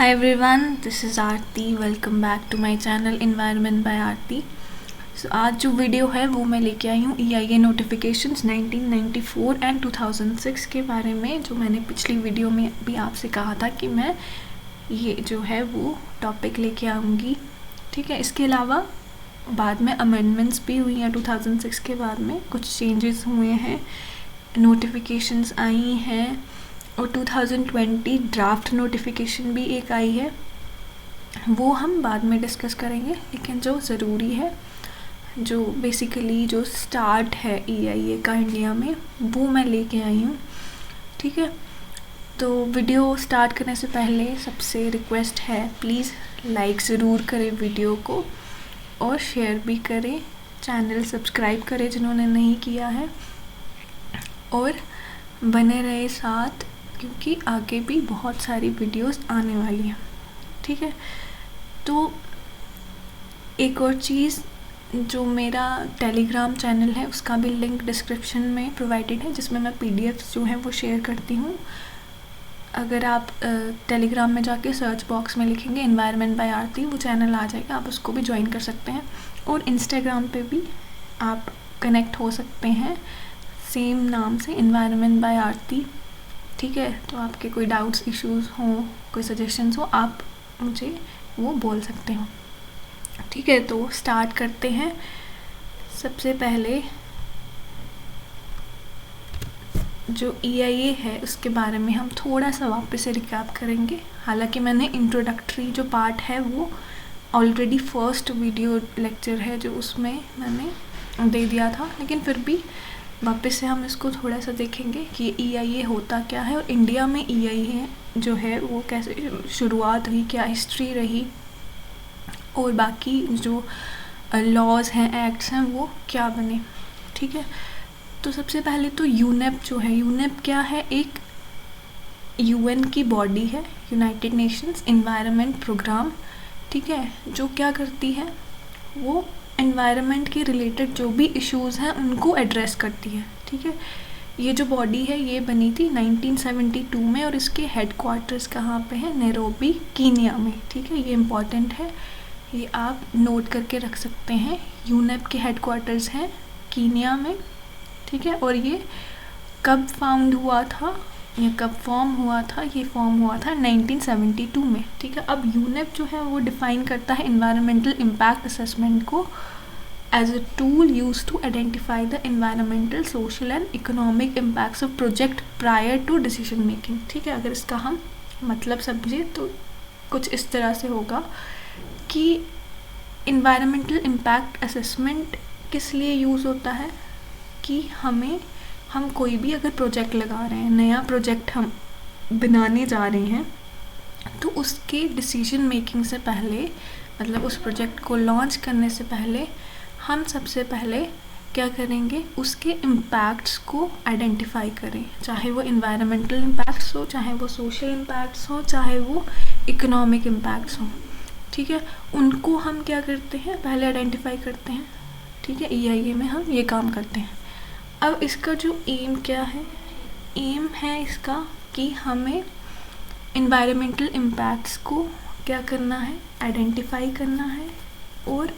Hi everyone, this is Aarti. Welcome back to my channel Environment by Aarti. आज जो video है वो मैं लेके आई हूँ EIA नोटिफिकेशंस 1994 एंड 2006 के बारे में, जो मैंने पिछली वीडियो में भी आपसे कहा था कि मैं ये जो है वो टॉपिक लेके आऊँगी। ठीक है, इसके अलावा बाद में अमेंडमेंट्स भी हुई हैं 2006 के बाद में, कुछ चेंजेस हुए हैं, नोटिफिकेशंस आई हैं और 2020 ड्राफ्ट नोटिफिकेशन भी एक आई है, वो हम बाद में डिस्कस करेंगे। लेकिन जो ज़रूरी है, जो बेसिकली जो स्टार्ट है EIA का इंडिया में, वो मैं लेके आई हूँ। ठीक है, तो वीडियो स्टार्ट करने से पहले सबसे रिक्वेस्ट है, प्लीज़ लाइक ज़रूर करें वीडियो को और शेयर भी करें, चैनल सब्सक्राइब करें जिन्होंने नहीं किया है, और बने रहे साथ, क्योंकि आगे भी बहुत सारी वीडियोस आने वाली हैं। ठीक है, तो एक और चीज़, जो मेरा टेलीग्राम चैनल है उसका भी लिंक डिस्क्रिप्शन में प्रोवाइडेड है, जिसमें मैं PDFs जो हैं वो शेयर करती हूँ। अगर आप टेलीग्राम में जाके सर्च बॉक्स में लिखेंगे एनवायरनमेंट बाय आरती, वो चैनल आ जाएगा, आप उसको भी ज्वाइन कर सकते हैं। और इंस्टाग्राम पे भी आप कनेक्ट हो सकते हैं सेम नाम से, एनवायरनमेंट बाय आरती। ठीक है, तो आपके कोई डाउट्स, इश्यूज़ हों, कोई सजेशंस हो, आप मुझे वो बोल सकते हो। ठीक है, तो स्टार्ट करते हैं। सबसे पहले जो EIA है उसके बारे में हम थोड़ा सा वापस से रिकैप करेंगे। हालांकि मैंने इंट्रोडक्टरी जो पार्ट है वो ऑलरेडी फर्स्ट वीडियो लेक्चर है जो उसमें मैंने दे दिया था, लेकिन फिर भी वापस से हम इसको थोड़ा सा देखेंगे कि EIA होता क्या है और इंडिया में EIA जो है वो कैसे शुरुआत हुई, क्या हिस्ट्री रही, और बाकी जो लॉज हैं, एक्ट्स हैं, वो क्या बने। ठीक है, तो सबसे पहले तो यूनेप जो है, यूनेप क्या है, एक UN की बॉडी है, यूनाइटेड नेशंस एनवायरनमेंट प्रोग्राम। ठीक है, जो क्या करती है, वो एनवायरनमेंट के रिलेटेड जो भी इश्यूज़ हैं उनको एड्रेस करती है। ठीक है, ये जो बॉडी है ये बनी थी 1972 में और इसके हेडक्वार्टर्स कहाँ पे है, नैरोबी, कीनिया में। ठीक है, ये इम्पॉर्टेंट है, ये आप नोट करके रख सकते हैं। यूनेप के हेडक्वार्टर्स हैं कीनिया में। ठीक है, और ये कब फाउंड हुआ था या कब फॉर्म हुआ था, ये फॉर्म हुआ था 1972 में। ठीक है, अब यूनेप जो है वो डिफ़ाइन करता है एनवायरमेंटल इम्पैक्ट असेसमेंट को as a tool use to identify the environmental, social and economic impacts of project prior to decision making. ठीक है, अगर इसका हम मतलब समझे तो कुछ इस तरह से होगा कि एनवायरमेंटल इम्पैक्ट असेसमेंट किस लिए यूज़ होता है, कि हम कोई भी अगर प्रोजेक्ट लगा रहे हैं, नया प्रोजेक्ट हम बनाने जा रहे हैं, तो उसके डिसीजन मेकिंग से पहले, मतलब उस प्रोजेक्ट को लॉन्च करने से पहले, हम सबसे पहले क्या करेंगे, उसके इम्पैक्ट्स को आइडेंटिफाई करें, चाहे वो एनवायरमेंटल इम्पैक्ट्स हो, चाहे वो सोशल इम्पैक्ट्स हो, चाहे वो इकोनॉमिक इम्पैक्ट्स हो। ठीक है, उनको हम क्या करते हैं, पहले आइडेंटिफाई करते हैं। ठीक है, EIA में हम ये काम करते हैं। अब इसका जो एम क्या है, एम है इसका कि हमें एनवायरमेंटल इम्पैक्ट्स को क्या करना है, आइडेंटिफाई करना है, और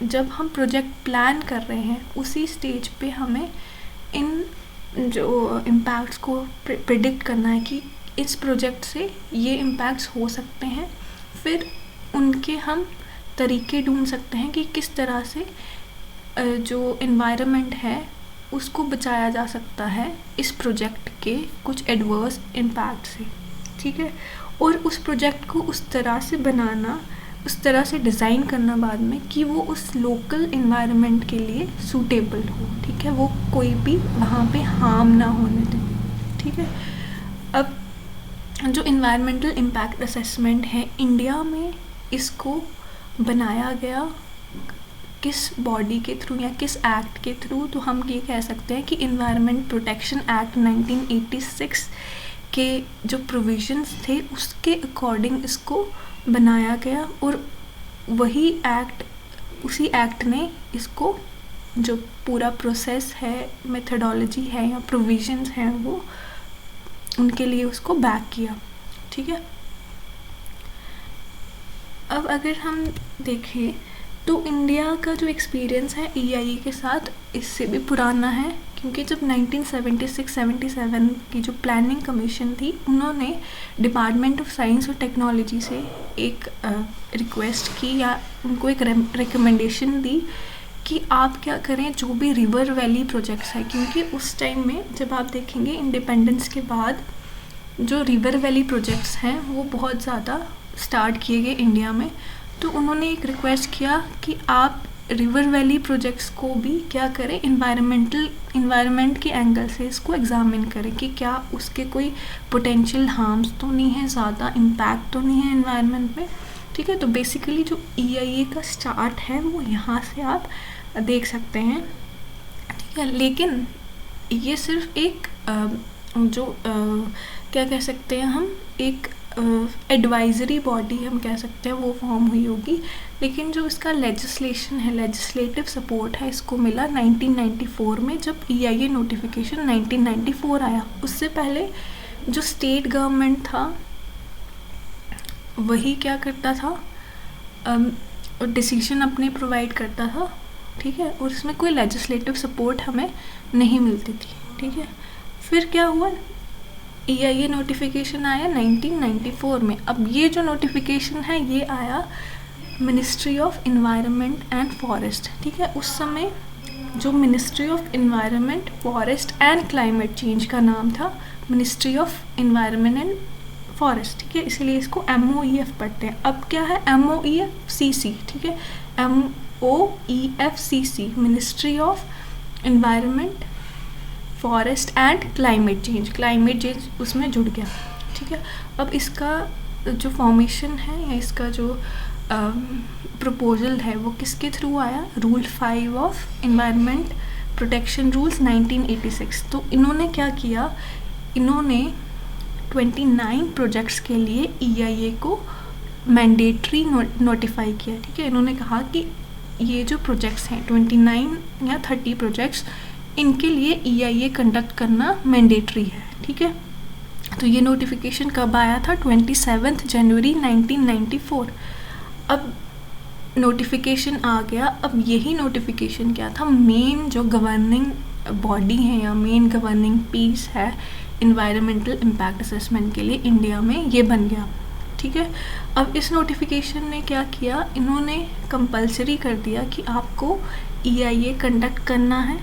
जब हम प्रोजेक्ट प्लान कर रहे हैं उसी स्टेज पे हमें इन जो इम्पैक्ट्स को प्रिडिक्ट करना है कि इस प्रोजेक्ट से ये इम्पैक्ट्स हो सकते हैं। फिर उनके हम तरीके ढूंढ सकते हैं कि किस तरह से जो एनवायरनमेंट है उसको बचाया जा सकता है इस प्रोजेक्ट के कुछ एडवर्स इम्पैक्ट से। ठीक है, और उस प्रोजेक्ट को उस तरह से बनाना, उस तरह से डिज़ाइन करना बाद में कि वो उस लोकल एनवायरनमेंट के लिए सूटेबल हो। ठीक है, वो कोई भी वहाँ पे हार्म ना होने दे। ठीक है, अब जो एनवायरमेंटल इम्पैक्ट असेसमेंट है इंडिया में, इसको बनाया गया किस बॉडी के थ्रू या किस एक्ट के थ्रू, तो हम ये कह सकते हैं कि एनवायरनमेंट प्रोटेक्शन एक्ट 1986 के जो प्रोविजंस थे उसके अकॉर्डिंग इसको बनाया गया, और वही एक्ट, उसी एक्ट ने इसको जो पूरा प्रोसेस है, मेथडोलॉजी है या प्रोविजंस हैं, वो उनके लिए उसको बैक किया। ठीक है, अब अगर हम देखें तो इंडिया का जो एक्सपीरियंस है EIE के साथ इससे भी पुराना है, क्योंकि जब 1976-77 की जो प्लानिंग कमीशन थी, उन्होंने डिपार्टमेंट ऑफ साइंस और टेक्नोलॉजी से एक रिक्वेस्ट की या उनको एक रिकमेंडेशन दी कि आप क्या करें, जो भी रिवर वैली प्रोजेक्ट्स है, क्योंकि उस टाइम में जब आप देखेंगे इंडिपेंडेंस के बाद जो रिवर वैली प्रोजेक्ट्स हैं वो बहुत ज़्यादा स्टार्ट किए गए इंडिया में। तो उन्होंने एक रिक्वेस्ट किया कि आप रिवर वैली प्रोजेक्ट्स को भी क्या करें, इन्वायरमेंट के एंगल से इसको एग्जामिन करें कि क्या उसके कोई पोटेंशियल हार्म्स तो नहीं है, ज़्यादा इम्पैक्ट तो नहीं है इन्वायरमेंट में। ठीक है, तो बेसिकली जो EIE का स्टार्ट है वो यहाँ से आप देख सकते हैं। ठीक है, लेकिन ये सिर्फ एक क्या कह सकते हैं हम, एक एडवाइजरी बॉडी हम कह सकते हैं वो फॉर्म हुई होगी, लेकिन जो इसका लेजिस्लेशन है, लेजिस्लेटिव सपोर्ट है, इसको मिला 1994 में, जब EIE नोटिफिकेशन 1994 आया। उससे पहले जो स्टेट गवर्नमेंट था वही क्या करता था, डिसीजन अपने प्रोवाइड करता था। ठीक है, और इसमें कोई लेजिस्लेटिव सपोर्ट हमें नहीं मिलती थी। ठीक है, फिर क्या हुआ, EIE नोटिफिकेशन आया 1994 में। अब ये जो नोटिफिकेशन है ये आया ministry of environment and forest. ठीक है, उस समय जो ministry of environment, forest and climate change का नाम था ministry of environment and forest. ठीक है, इसलिए इसको MOEF पढ़ते हैं। अब क्या है, MOEFCC। ठीक है, MOEFCC ministry of environment, forest and climate change उसमें जुड़ गया। ठीक है, अब इसका जो फॉर्मेशन है या इसका जो प्रपोजल है वो किसके थ्रू आया, rule 5 of environment protection rules 1986। तो इन्होंने क्या किया, इन्होंने 29 प्रोजेक्ट्स के लिए EIE को मैंडेटरी नोटिफाई किया। ठीक है, इन्होंने कहा कि ये जो प्रोजेक्ट्स हैं 29 या 30 प्रोजेक्ट्स, इनके लिए EIE कंडक्ट करना मैंडेटरी है। ठीक है, तो ये नोटिफिकेशन कब आया था, 27 जनवरी 1994। अब नोटिफिकेशन आ गया। अब यही नोटिफिकेशन क्या था, मेन जो गवर्निंग बॉडी है या मेन गवर्निंग पीस है इन्वायरमेंटल इम्पैक्ट असेसमेंट के लिए इंडिया में, ये बन गया। ठीक है, अब इस नोटिफिकेशन ने क्या किया, इन्होंने कंपलसरी कर दिया कि आपको EIE कंडक्ट करना है।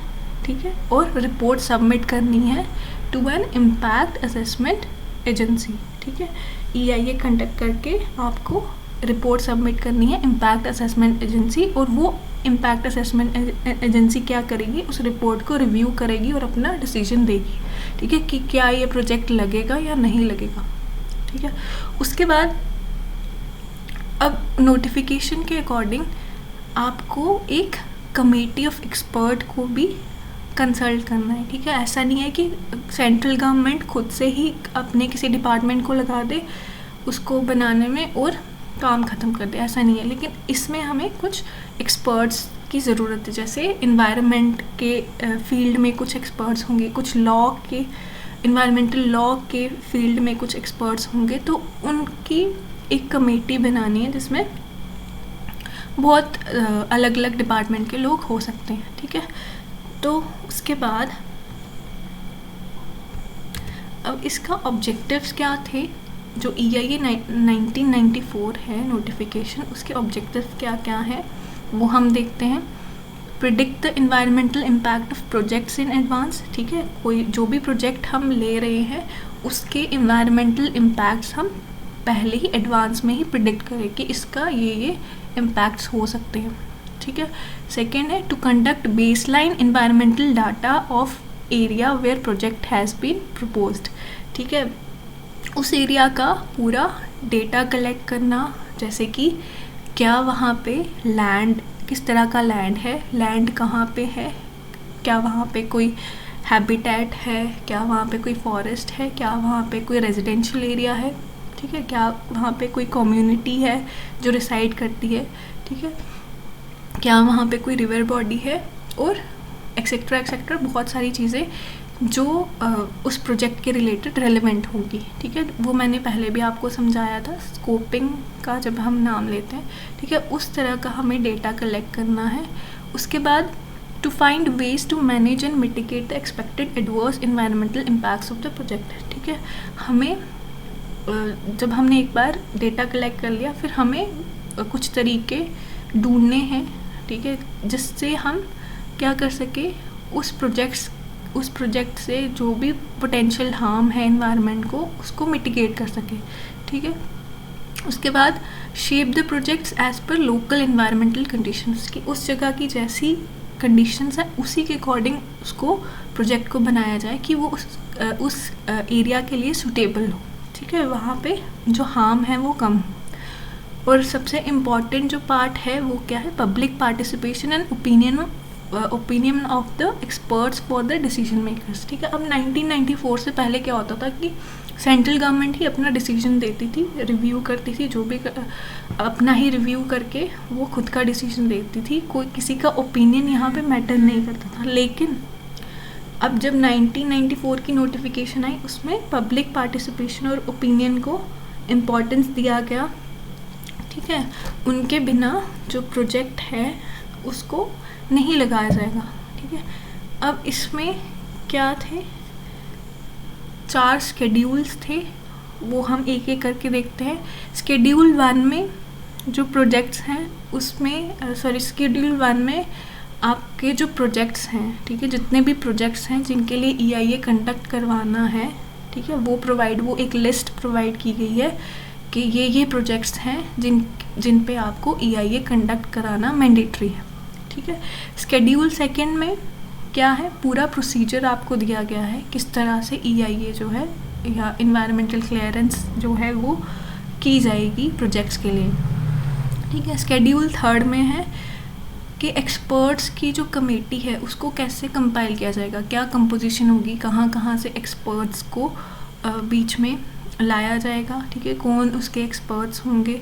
ठीक है, और रिपोर्ट सबमिट करनी है to an impact assessment agency. ठीक है, EIE कंडक्ट करके आपको रिपोर्ट सबमिट करनी है इम्पैक्ट असेसमेंट एजेंसी, और वो इम्पैक्ट असेसमेंट एजेंसी क्या करेगी, उस रिपोर्ट को रिव्यू करेगी और अपना डिसीजन देगी। ठीक है, कि क्या ये प्रोजेक्ट लगेगा या नहीं लगेगा। ठीक है, उसके बाद अब नोटिफिकेशन के अकॉर्डिंग आपको एक कमेटी ऑफ एक्सपर्ट को भी कंसल्ट करना है। ठीक है, ऐसा नहीं है कि सेंट्रल गवर्नमेंट खुद से ही अपने किसी डिपार्टमेंट को लगा दे उसको बनाने में और काम ख़त्म कर दे, ऐसा नहीं है। लेकिन इसमें हमें कुछ एक्सपर्ट्स की ज़रूरत है, जैसे इन्वायरमेंट के फील्ड में कुछ एक्सपर्ट्स होंगे, कुछ लॉ के, इन्वायरमेंटल लॉ के फील्ड में कुछ एक्सपर्ट्स होंगे, तो उनकी एक कमेटी बनानी है जिसमें बहुत अलग अलग डिपार्टमेंट के लोग हो सकते हैं। ठीक है, तो उसके बाद अब इसका ऑब्जेक्टिव्स क्या थे, जो EIE 1994 है नोटिफिकेशन, उसके ऑब्जेक्टिव क्या क्या है वो हम देखते हैं। Predict the environmental impact of projects in advance. ठीक है, कोई जो भी प्रोजेक्ट हम ले रहे हैं उसके इन्वायरमेंटल इम्पैक्ट्स हम पहले ही एडवांस में ही प्रिडिक्ट करें कि इसका ये इम्पैक्ट्स हो सकते हैं। ठीक है, सेकेंड है to conduct baseline environmental data of area where project has been proposed. ठीक है, उस एरिया का पूरा डेटा कलेक्ट करना, जैसे कि क्या वहाँ पे लैंड, किस तरह का लैंड है, लैंड कहाँ पे है, क्या वहाँ पे कोई हैबिटेट है, क्या वहाँ पे कोई फॉरेस्ट है, क्या वहाँ पे कोई रेजिडेंशियल एरिया है। ठीक है, क्या वहाँ पे कोई कम्युनिटी है जो रिसाइड करती है। ठीक है, क्या वहाँ पे कोई रिवर बॉडी है, और एक्सेट्रा एक्सेट्रा बहुत सारी चीज़ें जो उस प्रोजेक्ट के रिलेटेड रेलेवेंट होगी, ठीक है। वो मैंने पहले भी आपको समझाया था, स्कोपिंग का जब हम नाम लेते हैं, ठीक है, उस तरह का हमें डेटा कलेक्ट करना है। उसके बाद to find ways to manage and mitigate the expected adverse environmental impacts of the project, ठीक है। हमें जब हमने एक बार डेटा कलेक्ट कर लिया, फिर हमें कुछ तरीके ढूंढने हैं, ठीक है, जिससे हम क्या कर सके, उस प्रोजेक्ट से जो भी पोटेंशियल हार्म है एनवायरनमेंट को, उसको मिटिगेट कर सके, ठीक है। उसके बाद shape the projects as per local environmental conditions, की उस जगह की जैसी कंडीशंस है उसी के अकॉर्डिंग उसको प्रोजेक्ट को बनाया जाए कि वो उस एरिया के लिए सूटेबल हो, ठीक है, वहाँ पे जो हार्म है वो कम हो। और सबसे इम्पॉर्टेंट जो पार्ट है वो क्या है, public participation and opinion of the experts for the decision makers, ठीक है। अब 1994 से पहले क्या होता था कि सेंट्रल गवर्नमेंट ही अपना डिसीजन देती थी, रिव्यू करती थी, जो भी अपना ही रिव्यू करके वो खुद का डिसीजन देती थी, कोई किसी का ओपिनियन यहाँ पे मैटर नहीं करता था। लेकिन अब जब 1994 की नोटिफिकेशन आई, उसमें पब्लिक पार्टिसिपेशन और ओपिनियन को इम्पोर्टेंस दिया गया, ठीक है। उनके बिना जो प्रोजेक्ट है उसको नहीं लगाया जाएगा, ठीक है। अब इसमें क्या थे, 4 स्केड्यूल्स थे, वो हम एक एक करके देखते हैं। स्केड्यूल 1 में जो प्रोजेक्ट्स हैं उसमें स्केड्यूल 1 में आपके जो प्रोजेक्ट्स हैं, ठीक है, जितने भी प्रोजेक्ट्स हैं जिनके लिए EIA कंडक्ट करवाना है, ठीक है, वो एक लिस्ट प्रोवाइड की गई है कि ये प्रोजेक्ट्स हैं जिन पे आपको EIA कंडक्ट कराना मैंडेटरी है, ठीक है। स्केड्यूल 2 में क्या है, पूरा प्रोसीजर आपको दिया गया है, किस तरह से EIA जो है या इन्वायरमेंटल क्लियरेंस जो है वो की जाएगी प्रोजेक्ट्स के लिए, ठीक है। स्केड्यूल 3 में है कि एक्सपर्ट्स की जो कमेटी है उसको कैसे कंपाइल किया जाएगा, क्या कंपोजिशन होगी, कहाँ से एक्सपर्ट्स को बीच में लाया जाएगा, ठीक है, कौन उसके एक्सपर्ट्स होंगे।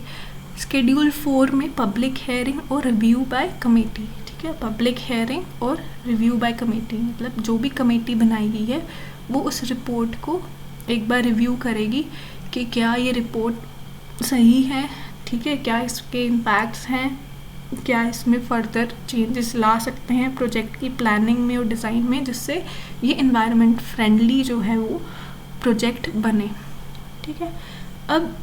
स्केड्यूल 4 में पब्लिक हियरिंग और रिव्यू बाय कमेटी, ठीक है, पब्लिक हियरिंग और रिव्यू बाय कमेटी मतलब जो भी कमेटी बनाई गई है वो उस रिपोर्ट को एक बार रिव्यू करेगी कि क्या ये रिपोर्ट सही है, ठीक है, क्या इसके इम्पैक्ट्स हैं, क्या इसमें फर्दर चेंजेस ला सकते हैं प्रोजेक्ट की प्लानिंग में और डिज़ाइन में, जिससे ये एनवायरनमेंट फ्रेंडली जो है वो प्रोजेक्ट बने, ठीक है। अब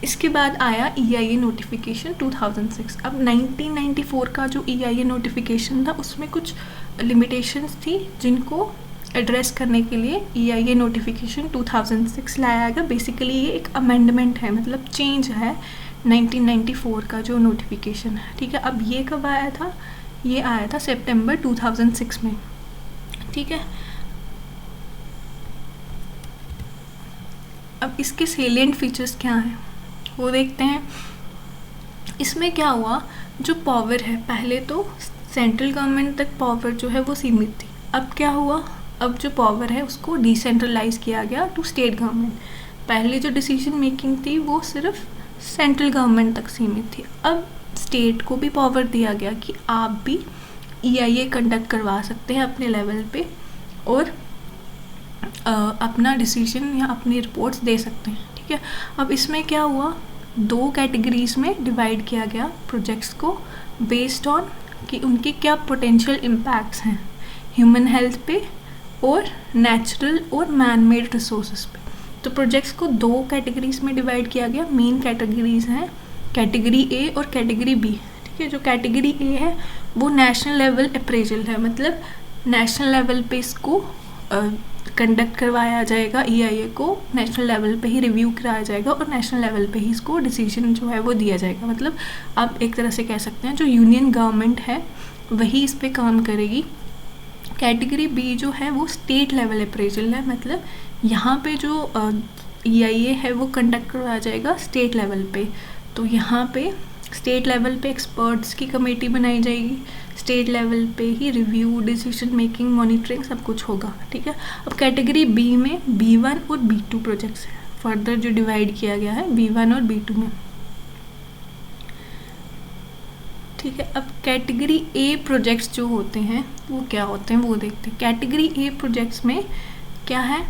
इसके बाद आया EIA नोटिफिकेशन 2006। अब 1994 का जो EIA नोटिफिकेशन था उसमें कुछ लिमिटेशंस थी जिनको एड्रेस करने के लिए EIA नोटिफिकेशन 2006 लाया गया। बेसिकली ये एक अमेंडमेंट है, मतलब चेंज है 1994 का जो नोटिफिकेशन है, ठीक है। अब ये कब आया था, ये आया था सितंबर 2006 में, ठीक है। अब इसके सेलिएंट फीचर्स क्या हैं वो देखते हैं। इसमें क्या हुआ, जो पावर है, पहले तो सेंट्रल गवर्नमेंट तक पावर जो है वो सीमित थी। अब क्या हुआ, अब जो पावर है उसको डिसेंट्रलाइज किया गया टू स्टेट गवर्नमेंट। पहले जो डिसीजन मेकिंग थी वो सिर्फ सेंट्रल गवर्नमेंट तक सीमित थी, अब स्टेट को भी पावर दिया गया कि आप भी EIA कंडक्ट करवा सकते हैं अपने लेवल पे और अपना डिसीजन या अपनी रिपोर्ट्स दे सकते हैं, ठीक है। अब इसमें क्या हुआ, 2 कैटेगरीज में डिवाइड किया गया प्रोजेक्ट्स को बेस्ड ऑन कि उनके क्या पोटेंशियल इम्पैक्ट्स हैं ह्यूमन हेल्थ पे और नेचुरल और मैन मेड रिसोर्सेज पे। तो प्रोजेक्ट्स को 2 कैटेगरीज में डिवाइड किया गया। मेन कैटेगरीज हैं कैटेगरी A और कैटेगरी B, ठीक है। जो कैटेगरी A है वो नेशनल लेवल अप्रेजल है, मतलब नेशनल लेवल पे इसको कंडक्ट करवाया जाएगा, EIA को नेशनल लेवल पे ही रिव्यू कराया जाएगा और नेशनल लेवल पे ही इसको डिसीजन जो है वो दिया जाएगा। मतलब आप एक तरह से कह सकते हैं जो यूनियन गवर्नमेंट है वही इस पे काम करेगी। कैटेगरी B जो है वो स्टेट लेवल अप्रेजल है, मतलब यहाँ पे जो EIA है वो कंडक्ट करवाया जाएगा स्टेट लेवल पे। तो यहाँ पे स्टेट लेवल पे एक्सपर्ट्स की कमेटी बनाई जाएगी, स्टेट लेवल पे ही रिव्यू, डिसीजन मेकिंग, मॉनिटरिंग सब कुछ होगा, ठीक है। अब कैटेगरी B में B1 और B2 प्रोजेक्ट्स हैं, फर्दर जो डिवाइड किया गया है B1 और B2 में, ठीक है, अब कैटेगरी ए प्रोजेक्ट्स जो होते हैं वो क्या होते हैं वो देखते हैं। कैटेगरी ए प्रोजेक्ट्स में क्या है,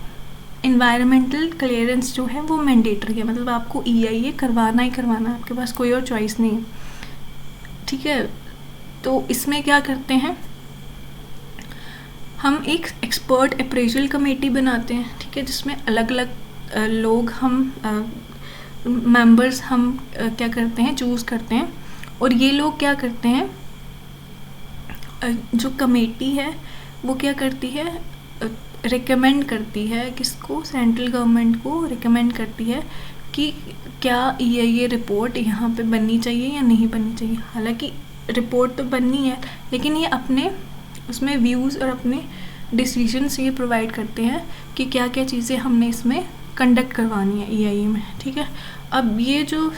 इन्वायरमेंटल क्लियरेंस जो है वो मैंडेटरी है, मतलब आपको EIA करवाना ही करवाना है, आपके पास कोई और चॉइस नहीं है। ठीक है, तो इसमें क्या करते हैं, हम एक एक्सपर्ट अप्रेजल कमेटी बनाते हैं। ठीक है, जिसमें अलग अलग लोग हम मेंबर्स हम क्या करते हैं, चूज़ करते हैं। और ये लोग क्या करते हैं, जो कमेटी है वो क्या करती है, रिकमेंड करती है किसको, सेंट्रल गवर्नमेंट को रिकमेंड करती है कि क्या EIA रिपोर्ट यहाँ पे बननी चाहिए या नहीं बननी चाहिए। हालांकि रिपोर्ट तो बननी है, लेकिन ये अपने उसमें व्यूज़ और अपने डिसीजंस ये प्रोवाइड करते हैं कि क्या क्या चीज़ें हमने इसमें कंडक्ट करवानी है EIA में। ठीक है, अब ये जो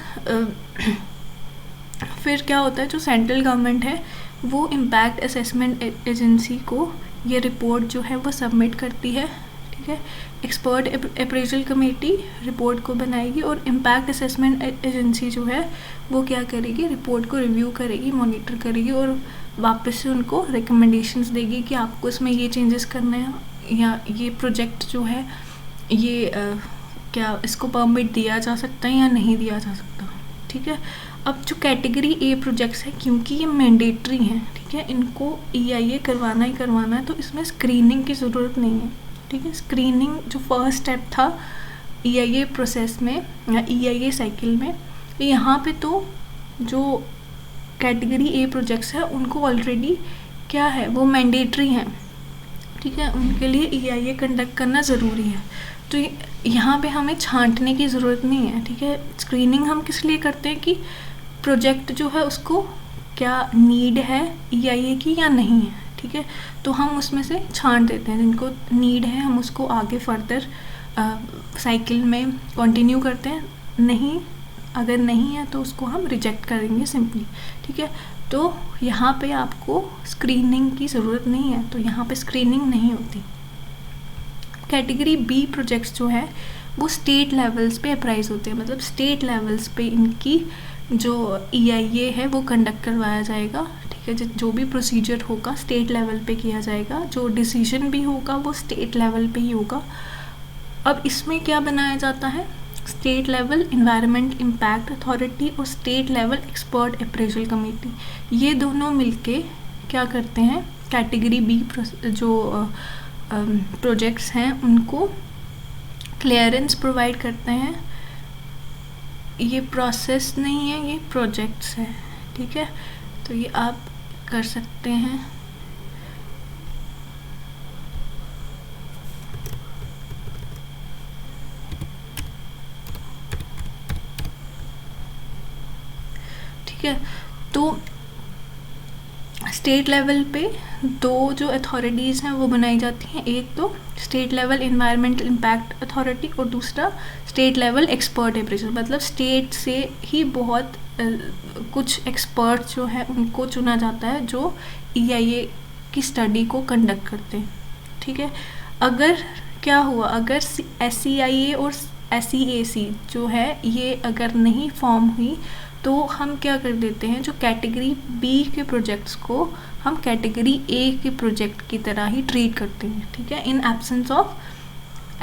फिर क्या होता है, जो सेंट्रल गवर्नमेंट है वो इम्पैक्ट असेसमेंट एजेंसी को ये रिपोर्ट जो है वो सबमिट करती है। ठीक है, एक्सपर्ट अप्रेजल कमेटी रिपोर्ट को बनाएगी और इम्पैक्ट असेसमेंट एजेंसी जो है वो क्या करेगी, रिपोर्ट को रिव्यू करेगी, मॉनिटर करेगी और वापस से उनको रिकमेंडेशंस देगी कि आपको इसमें ये चेंजेस करने हैं या ये प्रोजेक्ट जो है ये क्या इसको परमिट दिया जा सकता है या नहीं दिया जा सकता। ठीक है, अब जो कैटेगरी ए प्रोजेक्ट्स है, क्योंकि ये मैंडेटरी हैं, ठीक है, इनको EIA करवाना ही करवाना है, तो इसमें स्क्रीनिंग की ज़रूरत नहीं है। ठीक है, स्क्रीनिंग जो फर्स्ट स्टेप था EIA प्रोसेस में या EIA साइकिल में, यहाँ पे तो जो कैटेगरी ए प्रोजेक्ट्स है उनको ऑलरेडी क्या है, वो मैंडेटरी हैं। ठीक है, उनके लिए EIA कंडक्ट करना ज़रूरी है, तो यहाँ पे हमें छांटने की ज़रूरत नहीं है। ठीक है, स्क्रीनिंग हम किस लिए करते हैं कि प्रोजेक्ट जो है उसको क्या नीड है EIA की या नहीं है। ठीक है, तो हम उसमें से छांट देते हैं, जिनको नीड है हम उसको आगे फर्दर साइकिल में कंटिन्यू करते हैं, नहीं अगर नहीं है तो उसको हम रिजेक्ट करेंगे सिंपली। ठीक है, तो यहाँ पे आपको स्क्रीनिंग की ज़रूरत नहीं है, तो यहाँ पे स्क्रीनिंग नहीं होती। कैटेगरी बी प्रोजेक्ट्स जो है वो स्टेट लेवल्स पे अप्राइज होते हैं, मतलब स्टेट लेवल्स पे इनकी जो EIA है वो कंडक्ट करवाया जाएगा। ठीक है, जो भी प्रोसीजर होगा स्टेट लेवल पे किया जाएगा, जो डिसीजन भी होगा वो स्टेट लेवल पे ही होगा। अब इसमें क्या बनाया जाता है, state level environment impact authority और state level expert appraisal committee, ये दोनों मिलके क्या करते हैं, कैटेगरी बी जो प्रोजेक्ट्स हैं उनको क्लियरेंस प्रोवाइड करते हैं। ये प्रोसेस नहीं है, ये प्रोजेक्ट्स है। ठीक है, तो ये आप कर सकते हैं। ठीक है, तो स्टेट लेवल पे दो जो अथॉरिटीज़ हैं वो बनाई जाती हैं, एक तो state level environmental impact authority और दूसरा स्टेट लेवल एक्सपर्ट अप्रेजल। मतलब स्टेट से ही बहुत कुछ एक्सपर्ट जो है उनको चुना जाता है जो EIA की स्टडी को कंडक्ट करते हैं। ठीक है, अगर क्या हुआ, अगर SEIA और SEAC जो है ये अगर नहीं फॉर्म हुई तो हम क्या कर देते हैं, जो कैटेगरी बी के प्रोजेक्ट्स को हम कैटेगरी ए के प्रोजेक्ट की तरह ही ट्रीट करते हैं। ठीक है, इन एब्सेंस ऑफ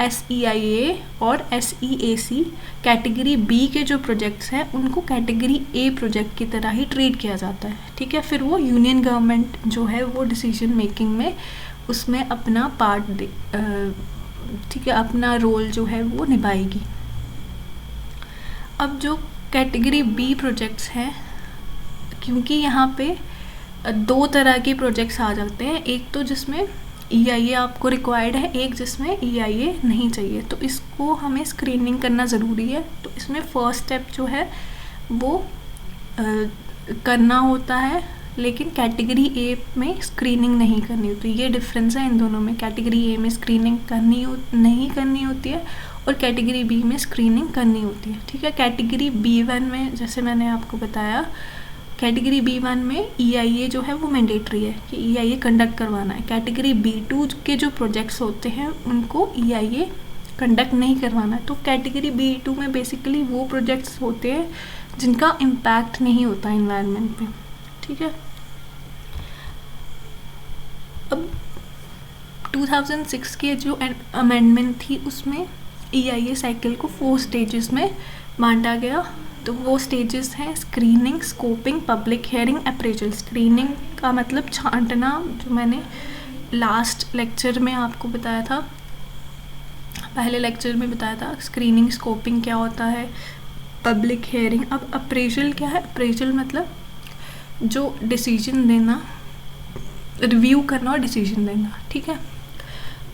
SEIA और SEAC कैटेगरी बी के जो प्रोजेक्ट्स हैं उनको कैटेगरी ए प्रोजेक्ट की तरह ही ट्रीट किया जाता है। ठीक है, फिर वो यूनियन गवर्नमेंट जो है वो डिसीजन मेकिंग में उसमें अपना पार्ट दे, ठीक है, अपना रोल जो है वो निभाएगी। अब जो कैटेगरी बी प्रोजेक्ट्स हैं, क्योंकि यहाँ पे दो तरह के प्रोजेक्ट्स आ जाते हैं, एक तो जिसमें EIA आपको रिक्वायर्ड है, एक जिसमें EIA नहीं चाहिए, तो इसको हमें स्क्रीनिंग करना ज़रूरी है। तो इसमें फर्स्ट स्टेप जो है वो करना होता है, लेकिन कैटेगरी ए में स्क्रीनिंग नहीं करनी होती। ये डिफरेंस है इन दोनों में, कैटेगरी ए में स्क्रीनिंग नहीं करनी होती है और कैटेगरी बी में स्क्रीनिंग करनी होती है। ठीक है, कैटेगरी B1 में जैसे मैंने आपको बताया, कैटेगरी B1 में EIA जो है वो मैंडेटरी है कि EIA कंडक्ट करवाना है। कैटेगरी B2 के जो प्रोजेक्ट्स होते हैं उनको EIA कंडक्ट नहीं करवाना है। तो कैटेगरी B2 में बेसिकली वो प्रोजेक्ट्स होते हैं जिनका इम्पैक्ट नहीं होता इन्वायरमेंट पे। ठीक है। अब 2006 की जो अमेंडमेंट थी उसमें EIA साइकिल को 4 स्टेजेस में बांटा गया। तो वो स्टेजेस हैं screening, scoping, public hearing, appraisal. Screening का मतलब छांटना, जो मैंने लास्ट लेक्चर में आपको बताया था, पहले लेक्चर में बताया था। स्क्रीनिंग, स्कोपिंग क्या होता है, पब्लिक हियरिंग। अब अप्रेजल क्या है? अप्रेजल मतलब जो डिसीजन देना, रिव्यू करना और डिसीजन देना, ठीक है।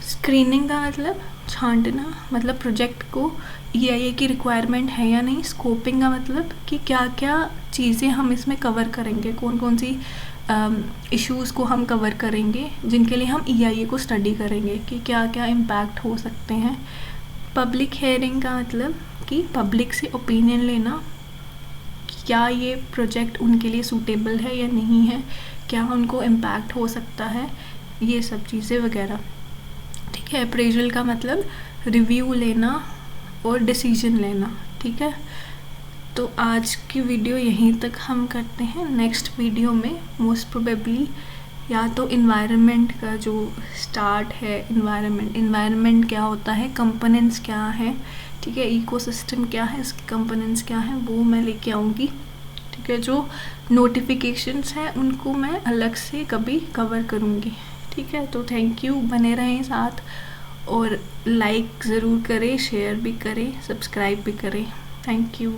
स्क्रीनिंग का मतलब छांटना, मतलब प्रोजेक्ट को EIA की रिक्वायरमेंट है या नहीं। स्कोपिंग का मतलब कि क्या क्या चीज़ें हम इसमें कवर करेंगे, कौन कौन सी इश्यूज़ को हम कवर करेंगे जिनके लिए हम EIA को स्टडी करेंगे कि क्या क्या इम्पैक्ट हो सकते हैं। पब्लिक हियरिंग का मतलब कि पब्लिक से ओपिनियन लेना, क्या ये प्रोजेक्ट उनके लिए सूटेबल है या नहीं है, क्या उनको इम्पैक्ट हो सकता है, ये सब चीज़ें वगैरह, ठीक है। अप्रेजल का मतलब रिव्यू लेना और डिसीजन लेना, ठीक है। तो आज की वीडियो यहीं तक हम करते हैं। नेक्स्ट वीडियो में मोस्ट प्रोबेबली या तो इन्वायरमेंट का जो स्टार्ट है, इन्वायरमेंट क्या होता है, कंपोनेंट्स क्या है, ठीक है, इकोसिस्टम क्या है, इसके कंपोनेंट्स क्या हैं, वो मैं लेके आऊँगी, ठीक है। जो नोटिफिकेशंस हैं उनको मैं अलग से कभी कवर करूँगी, ठीक है। तो थैंक यू, बने रहें साथ और लाइक ज़रूर करें, शेयर भी करें, सब्सक्राइब भी करें। Thank you.